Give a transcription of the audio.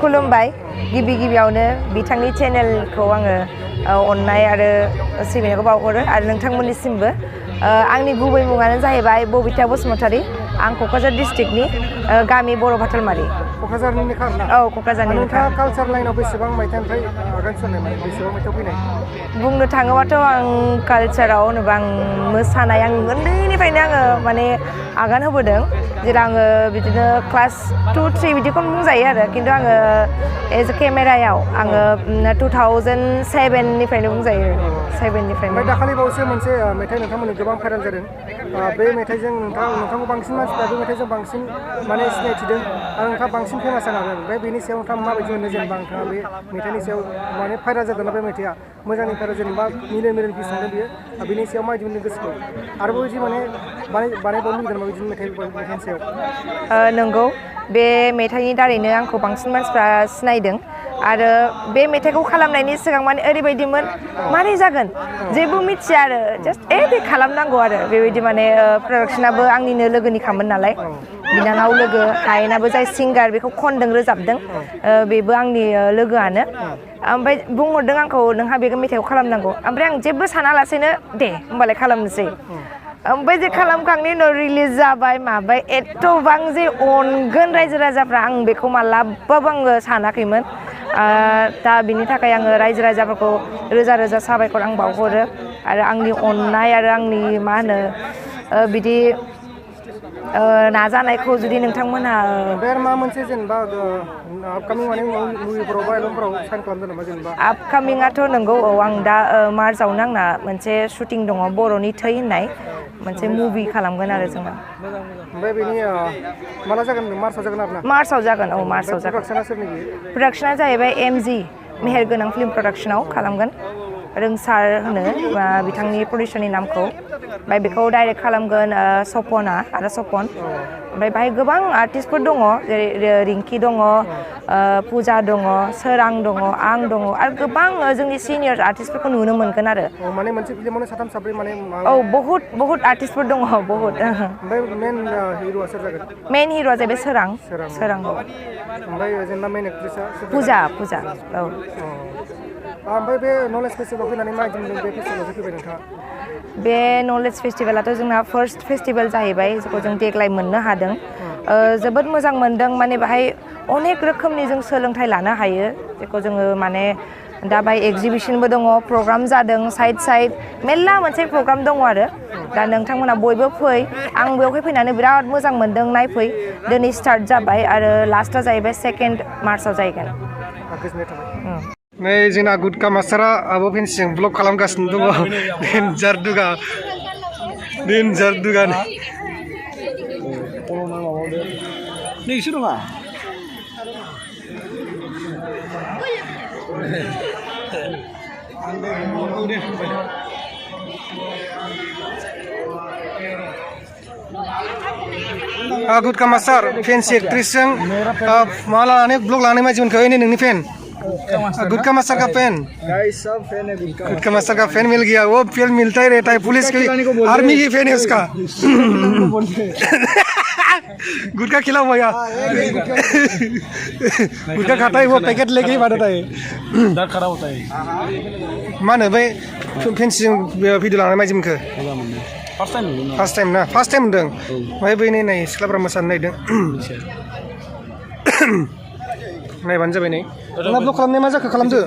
खुलुमबाय गिबियावनो बिथांनि चेनेलखौ आङो अननाय आरो सिबिनायखौ बावहरो आरो नोंथांमोननिसिमबो आंनि गुबै मुङानो जाहैबाय बबिता बसुमतारी आं क'क्राझार डिस्ट्रिक्टनि गामि बर' भाथलमारि क'क्राझारनि खारना औ क'क्राझारनि नोंथाङा कालचार लाइनाव बेसेबां मायथाइनिफ्राय आगान सुरनाय बेसेबां मायथाइयाव फैनाय बुंनो थाङोबाथ' आं कालचाराव होनोबा आं मोसानाय आं उन्दैनिफ्रायनो आङो माने आगान होबोदों जेला आङो बिदिनो क्लास 2-3 बिदिखौनो बुंजायो आरो खिन्थु आङो एज ए केमेरायाव आङो 2007निफ्रायनो बुंजायो 7निफ्रायनो ओमफ्राय दाखालि बावैसो मोनसे मेथाइ नोंथांमोननि गोबां भाइरेल जादों बे मेथाइजों नोंथांखौ बांसिन मानसिफ्रा बे मेथाइजों बांसिन माने सिनायथिदों आरो नोंथाङा बांसिन फेमास जानो हागोन ओमफ्राय बेनि सायाव नोंथाङा माबायदि मोनो जेनेबा नोंथाङा बे मेथाइनि सायाव माने भाइरेल जादोंना बे मेथाइआ मोजांनि भाइरेल जेनेबा मिलियन भिउस थांदों बियो बेनि सायाव माबायदि मोनदों गोसोखौ आरोबाव बिदि माने बानायबावनो लुगैदों नामा बिदिनो मेथाइनि सायाव नंगौ बे मेथाइनि दारैनो आंखौ बांसिन मानसिफ्रा सिनायदों आरो बे मेथाइखौ खालामनायनि सिगां माने ओरैबायदिमोन मारै जागोन जेबो मिथिया आरो जास्ट बे खालामनांगौ आरो बेबायदि माने प्रडाक्सनाबो आंनिनो लोगोनिखामोन नालाय बिनानाव लोगो हायेनाबो जाय सिंगार बेखौ खनदों रोजाबदों बेबो आंनि लोगोआनो ओमफ्राय बुंहरदों आंखौ नोंहा बे मेथाइखौ खालामनांगौ ओमफ्राय आं जेबो सानालासेनो दे होमबालाय खालामनोसै ओमफ्राय जे खालामखांनायनि उनाव रिलिज जाबाय माबाय एथ'बां जे अनगोन रायजो राजाफ्रा आं बेखौ मालाबाबो आङो सानाखैमोन दा बिनि थाखाय आङो रायजो राजाफोरखौ रोजा रोजा साबायखर आं बावहरो आरो आंनि अननाय आरो आंनि मा होनो बिदि नाजानायखौ जुदि नोंथांमोनहा मा मोनसे जेनेबा आपकामिं माने मुभिफोराव बा एलबामफोराव साइन खालामदों नामा जेनेबा आपकामिंआथ' नंगौ औ आं दा मार्चआवनो आंना मोनसे शुटिं दङ बर'नि थै होननाय मोनसे मुभि खालामगोन आरो जोङो ओमफ्राय बेनि माला जागोन मार्चआव जागोन आरो ना मार्चआव जागोन औ मार्चआव जागोन प्रडाक्सना जाहैबाय MG मेहेरगोनां फिल्म प्रडाक्सनाव खालामगोन रोंसार होनो बिथांनि प्रडिउसारनि नामखौ ओमफ्राय बेखौ डाइरेक्ट खालामगोन सपना आरो सपन ओमफ्राय बाहाय गोबां आर्टिस्टफोर दङ जेरै रिंकि दङ पुजा दङ सोरां दङ आं दङ आरो गोबां जोंनि सिनियर आर्टिस्टफोरखौ नुनो मोनगोन आरो माने मोनसे फिल्मावनो साथाम साब्रै माने औ बहुत आर्टिस्टफोर दङ बहुत ओमफ्राय मेन हिर'आ सोर जागोन मेन हिर'आ जाहैबाय सोरां ओमफ्राय जेनेबा मेन एक्ट्रेसआ पुजा औ ओमफ्राय बे नलेज फेस्टिभेलाव फैनानै माबायदि मोनदों बे फेस्टिभेलाव फैबाय नोंथाङा बे नलेज फेस्टिभेलाथ' जोंना फार्स्ट फेस्टिभेल जाहैबाय जेखौ जों देग्लाय मोननो हादों जोबोद मोजां मोनदों माने बाहाय अनेक रोखोमनि जों सोलोंथाइ लानो हायो जेखौ जोङो माने दा बाहाय एगजिबिसनबो दङ प्रग्राम जादों साइड मेरला मोनसे प्रग्राम दङ आरो दा नोंथांमोना बयबो फै आं बेवहाय फैनानै बिराद मोजां मोनदों नायफै दिनै स्टार्ट जाबाय आरो लास्टआ जाहैबाय 2 मार्चआव जाहैगोन नै जोंना गुदका मास्टारा आब' फेन्सिजों ब्लग खालामगासिनो दङ डेन्जार दुगा नोंसोर नङा गुदका मास्टार फेन्सि एक्ट्रेसजों मा लानानै ब्लग लानानै मानसिमोनखौ नै नोंनि फेन गुटका मास्टर का फैन गाइस सब फैन है गुटका मास्टर का फैन मिल गया वो फैन मिलता ही रहता है पुलिस की आर्मी की फैन है उसका गुटका खिलाओ भैया गुटका खाता है वो पैकेट लेके ही बांटता है दर्द खराब होता है माने भाई फेंसिजों भिडिअ लानाय मानसिमोनखौ फार्स्ट टाइम होनदों ओमफ्राय बै नै सिख्लाफ्रा मोसानो नायदों नायबानो जाबाय नै नोंना ब्लग खालामनाया मा जाखो खालामदो